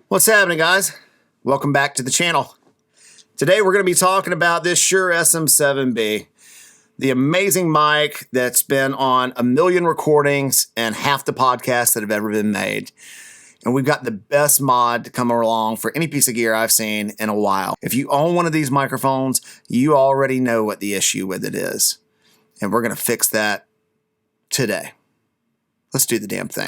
What's happening, guys? Welcome back to the channel. Today we're going to be talking about this Shure SM7B, the amazing mic that's been on 1 million recordings and half the podcasts that have ever been made. And we've got the best mod to come along for any piece of gear I've seen in a while. If you own one of these microphones, you already know what the issue with it is. And we're going to fix that today. Let's do the damn thing.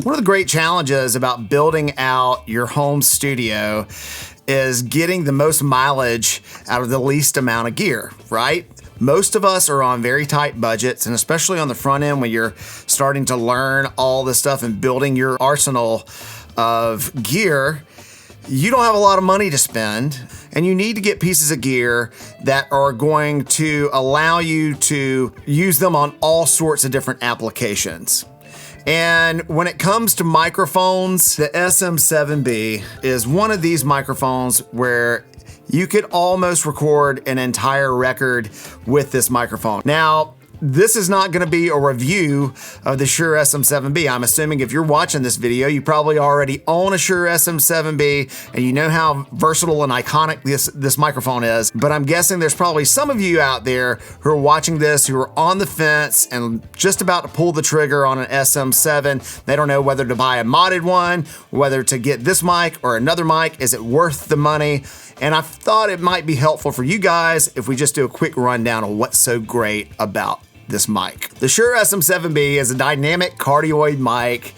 One of the great challenges about building out your home studio is getting the most mileage out of the least amount of gear, right? Most of us are on very tight budgets, and especially on the front end when you're starting to learn all this stuff and building your arsenal of gear, you don't have a lot of money to spend, and you need to get pieces of gear that are going to allow you to use them on all sorts of different applications. And when it comes to microphones, the SM7B is one of these microphones where you could almost record an entire record with this microphone. Now, this is not going to be a review of the Shure SM7B. I'm assuming if you're watching this video, you probably already own a Shure SM7B and you know how versatile and iconic this microphone is. But I'm guessing there's probably some of you out there who are watching this who are on the fence and just about to pull the trigger on an SM7. They don't know whether to buy a modded one, whether to get this mic or another mic. Is it worth the money? And I thought it might be helpful for you guys if we just do a quick rundown of what's so great about this mic. The Shure SM7B is a dynamic cardioid mic,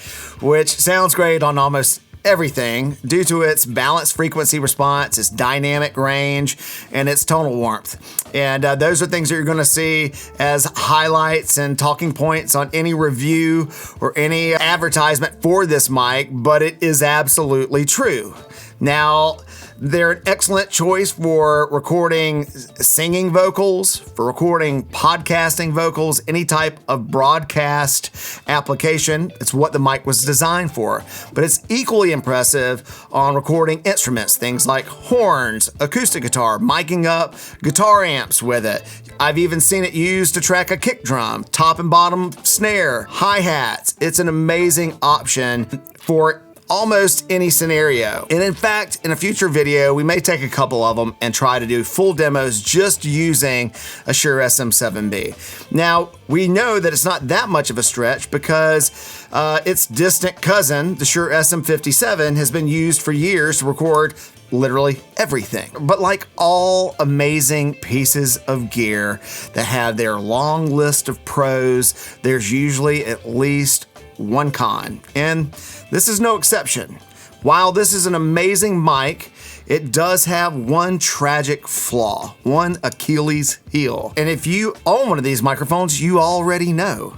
which sounds great on almost everything due to its balanced frequency response, its dynamic range, and its tonal warmth. And those are things that you're going to see as highlights and talking points on any review or any advertisement for this mic, but it is absolutely true. Now, they're an excellent choice for recording singing vocals, for recording podcasting vocals, any type of broadcast application. It's what the mic was designed for. But it's equally impressive on recording instruments, things like horns, acoustic guitar, miking up guitar amps with it. I've even seen it used to track a kick drum, top and bottom snare, hi-hats. It's an amazing option for almost any scenario. And in fact, in a future video, we may take a couple of them and try to do full demos just using a Shure SM7B. Now, we know that it's not that much of a stretch because its distant cousin, the Shure SM57, has been used for years to record literally everything. But like all amazing pieces of gear that have their long list of pros, there's usually at least one con, and this is no exception. While this is an amazing mic, it does have one tragic flaw, one Achilles heel. And if you own one of these microphones, you already know.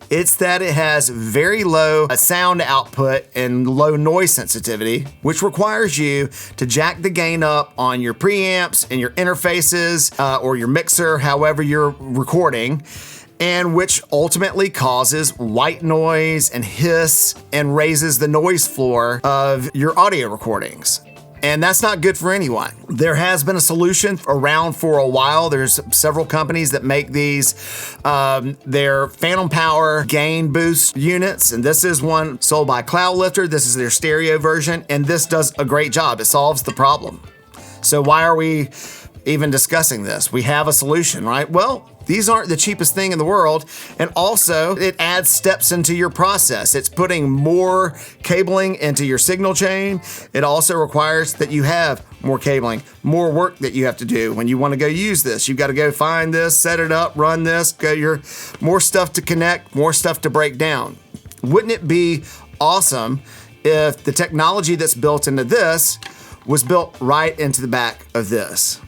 It's that it has very low sound output and low noise sensitivity, which requires you to jack the gain up on your preamps and your interfaces or your mixer, however you're recording, and which ultimately causes white noise and hiss and raises the noise floor of your audio recordings. And that's not good for anyone. There has been a solution around for a while. There's several companies that make these, their phantom power gain boost units. And this is one sold by Cloudlifter. This is their stereo version. And this does a great job. It solves the problem. So why are we even discussing this? We have a solution, right? Well, these aren't the cheapest thing in the world. And also it adds steps into your process. It's putting more cabling into your signal chain. It also requires that you have more cabling, more work that you have to do when you want to go use this. You've got to go find this, set it up, run this, more stuff to connect, more stuff to break down. Wouldn't it be awesome if the technology that's built into this was built right into the back of this?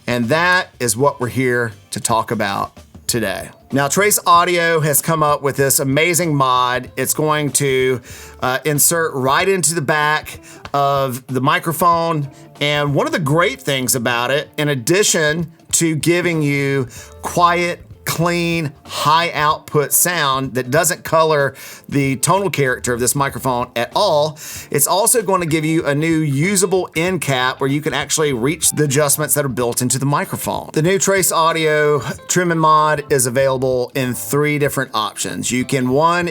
And that is what we're here to talk about today. Now, Trace Audio has come up with this amazing mod. It's going to insert right into the back of the microphone. And one of the great things about it, in addition to giving you quiet, clean, high output sound that doesn't color the tonal character of this microphone at all, it's also going to give you a new usable end cap where you can actually reach the adjustments that are built into the microphone. The new Trace Audio trim and mod is available in 3 different options. You can,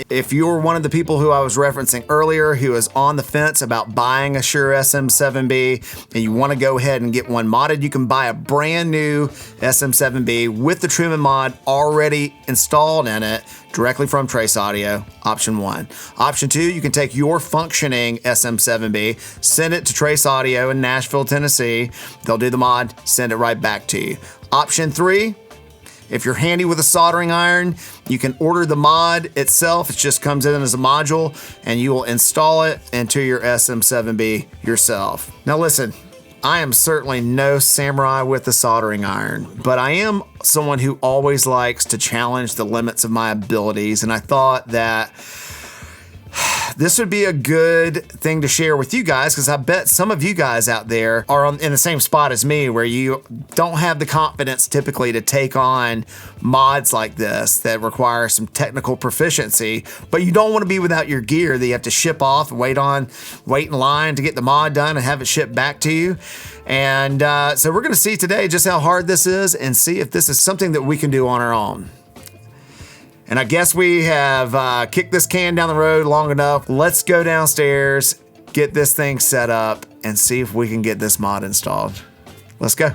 if you're one of the people who I was referencing earlier who is on the fence about buying a Shure SM7B and you want to go ahead and get one modded, you can buy a brand new SM7B with the trim and mod already installed in it directly from Trace Audio, option 1. Option 2, you can take your functioning SM7B, send it to Trace Audio in Nashville, Tennessee. They'll do the mod, send it right back to you. Option 3, if you're handy with a soldering iron, you can order the mod itself. It just comes in as a module and you will install it into your SM7B yourself. Now listen, I am certainly no samurai with the soldering iron, but I am someone who always likes to challenge the limits of my abilities, and I thought that this would be a good thing to share with you guys because I bet some of you guys out there are in the same spot as me where you don't have the confidence typically to take on mods like this that require some technical proficiency, but you don't want to be without your gear that you have to ship off and wait in line to get the mod done and have it shipped back to you. And so we're going to see today just how hard this is and see if this is something that we can do on our own. And I guess we have kicked this can down the road long enough. Let's go downstairs, get this thing set up, and see if we can get this mod installed. Let's go.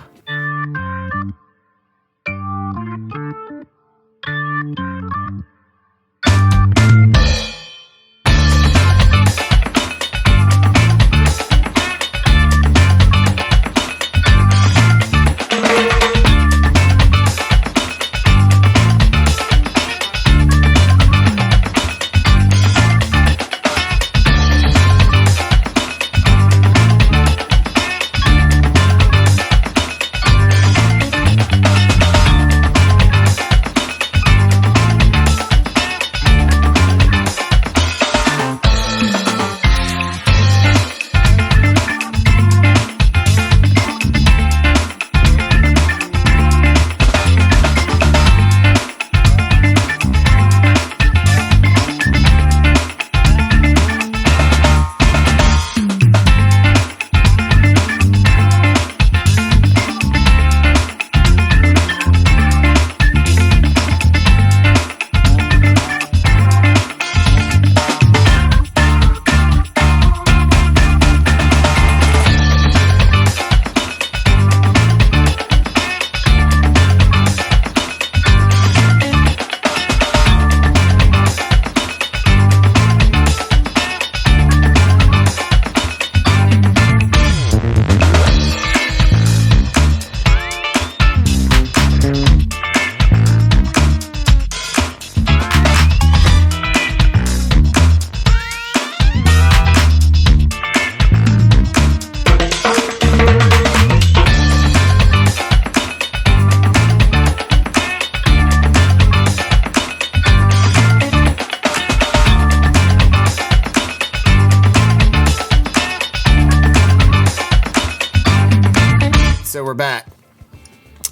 So we're back.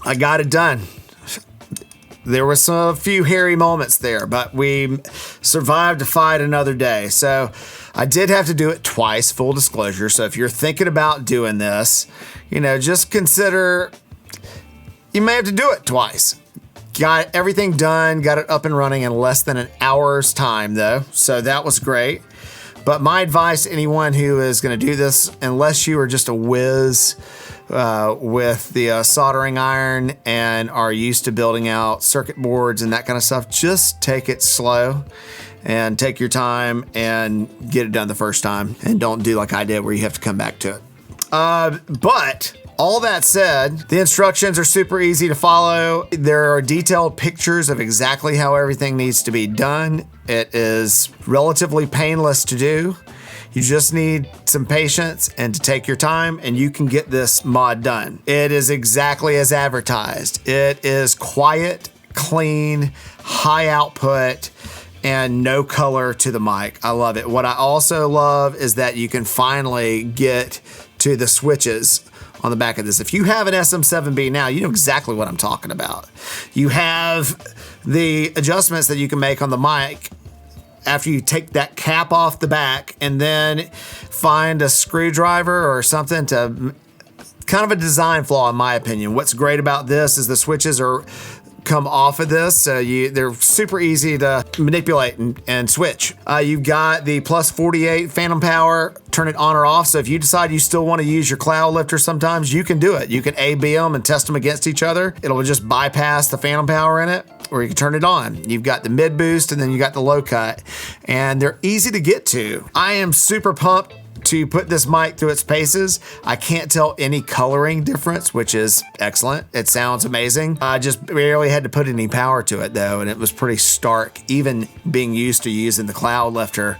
I got it done. There were a few hairy moments there, but we survived to fight another day. So I did have to do it twice, full disclosure. So if you're thinking about doing this, just consider you may have to do it twice. Got everything done, got it up and running in less than an hour's time though. So that was great. But my advice to anyone who is going to do this, unless you are just a whiz with the soldering iron and are used to building out circuit boards and that kind of stuff, just take it slow and take your time and get it done the first time, and don't do like I did where you have to come back to it. But all that said, the instructions are super easy to follow. There are detailed pictures of exactly how everything needs to be done. It is relatively painless to do. You just need some patience and to take your time, and you can get this mod done. It is exactly as advertised. It is quiet, clean, high output, and no color to the mic. I love it. What I also love is that you can finally get to the switches on the back of this. If you have an SM7B now, you know exactly what I'm talking about. You have the adjustments that you can make on the mic after you take that cap off the back, and then find a screwdriver or something to, kind of a design flaw in my opinion. What's great about this is the switches come off of this, so they're super easy to manipulate and switch. You've got the plus 48 phantom power, turn it on or off, so if you decide you still want to use your cloud lifter sometimes, you can do it. You can A/B them and test them against each other. It'll just bypass the phantom power in it, or you can turn it on. You've got the mid boost and then you got the low cut, and they're easy to get to. I am super pumped to put this mic through its paces. I can't tell any coloring difference, which is excellent. It sounds amazing. I just barely had to put any power to it though, and it was pretty stark. Even being used to using the cloud lifter,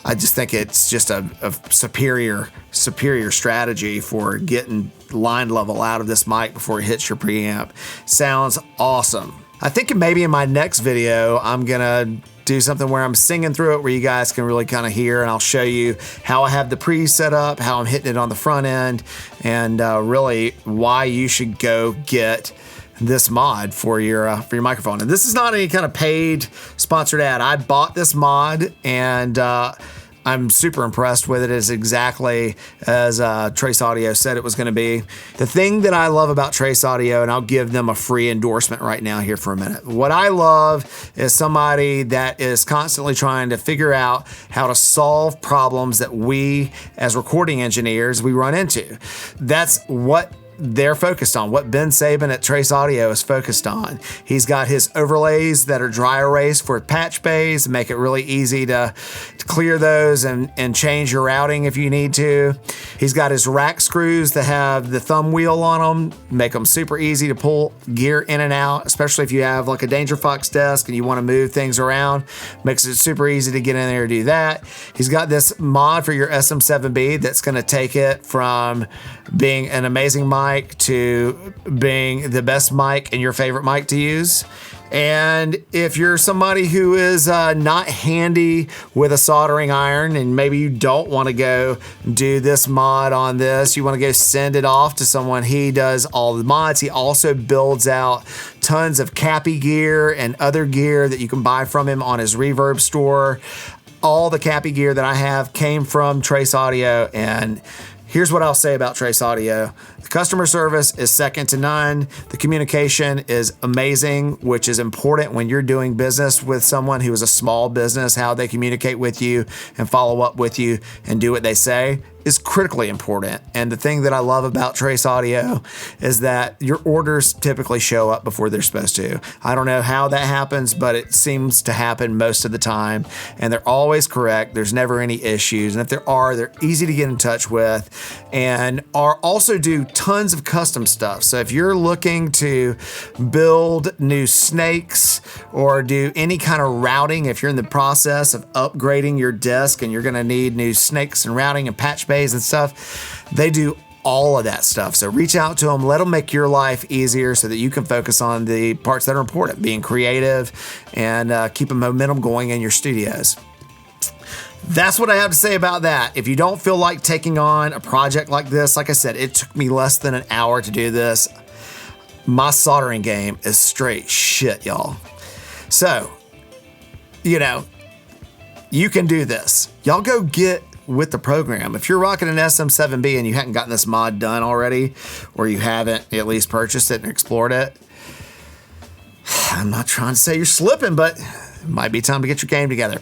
I just think it's just a superior strategy for getting line level out of this mic before it hits your preamp. Sounds awesome. I think maybe in my next video, I'm gonna do something where I'm singing through it where you guys can really kind of hear, and I'll show you how I have the pre set up, how I'm hitting it on the front end, and really why you should go get this mod for your microphone. And this is not any kind of paid sponsored ad. I bought this mod, and I'm super impressed with it. It's exactly as Trace Audio said it was going to be. The thing that I love about Trace Audio, and I'll give them a free endorsement right now here for a minute. What I love is somebody that is constantly trying to figure out how to solve problems that we as recording engineers, we run into. That's what they're focused on, what Ben Sabin at Trace Audio is focused on. He's got his overlays that are dry erase for patch bays, make it really easy to clear those and change your routing if you need to. He's got his rack screws that have the thumb wheel on them, make them super easy to pull gear in and out, especially if you have like a Danger Fox desk and you want to move things around. Makes it super easy to get in there and do that. He's got this mod for your SM7B that's going to take it from being an amazing mic to being the best mic and your favorite mic to use. And if you're somebody who is not handy with a soldering iron, and maybe you don't want to go do this mod on this, you want to go send it off to someone. He does all the mods. He also builds out tons of Cappy gear and other gear that you can buy from him on his Reverb store. All the Cappy gear that I have came from Trace Audio, and here's what I'll say about Trace Audio. The customer service is second to none. The communication is amazing, which is important when you're doing business with someone who is a small business. How they communicate with you and follow up with you and do what they say is critically important. And the thing that I love about Trace Audio is that your orders typically show up before they're supposed to. I don't know how that happens, but it seems to happen most of the time. And they're always correct. There's never any issues. And if there are, they're easy to get in touch with, and also do tons of custom stuff. So if you're looking to build new snakes or do any kind of routing, if you're in the process of upgrading your desk and you're gonna need new snakes and routing and patch bays and stuff, they do all of that stuff. So reach out to them, let them make your life easier so that you can focus on the parts that are important, being creative and keeping momentum going in your studios. That's what I have to say about that. If you don't feel like taking on a project like this, like I said, it took me less than an hour to do this. My soldering game is straight shit, y'all. So, you know, you can do this. Y'all go get with the program. If you're rocking an SM7B and you haven't gotten this mod done already, or you haven't at least purchased it and explored it, I'm not trying to say you're slipping, but Might be time to get your game together.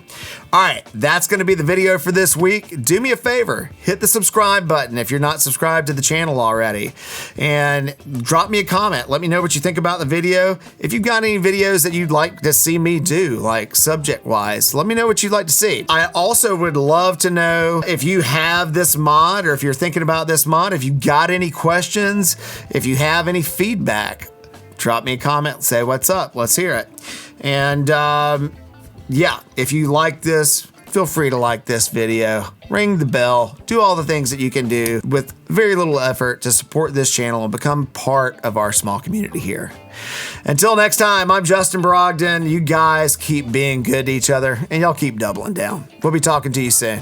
All right, that's going to be the video for this week. Do me a favor, hit the subscribe button if you're not subscribed to the channel already, and drop me a comment. Let me know what you think about the video. If you've got any videos that you'd like to see me do, like subject-wise, let me know what you'd like to see. I also would love to know if you have this mod, or if you're thinking about this mod, if you got any questions, if you have any feedback, drop me a comment, say what's up, let's hear it. And yeah, if you like this, feel free to like this video, ring the bell, do all the things that you can do with very little effort to support this channel and become part of our small community here. Until next time, I'm Justin Brogdon. You guys keep being good to each other, and y'all keep doubling down. We'll be talking to you soon.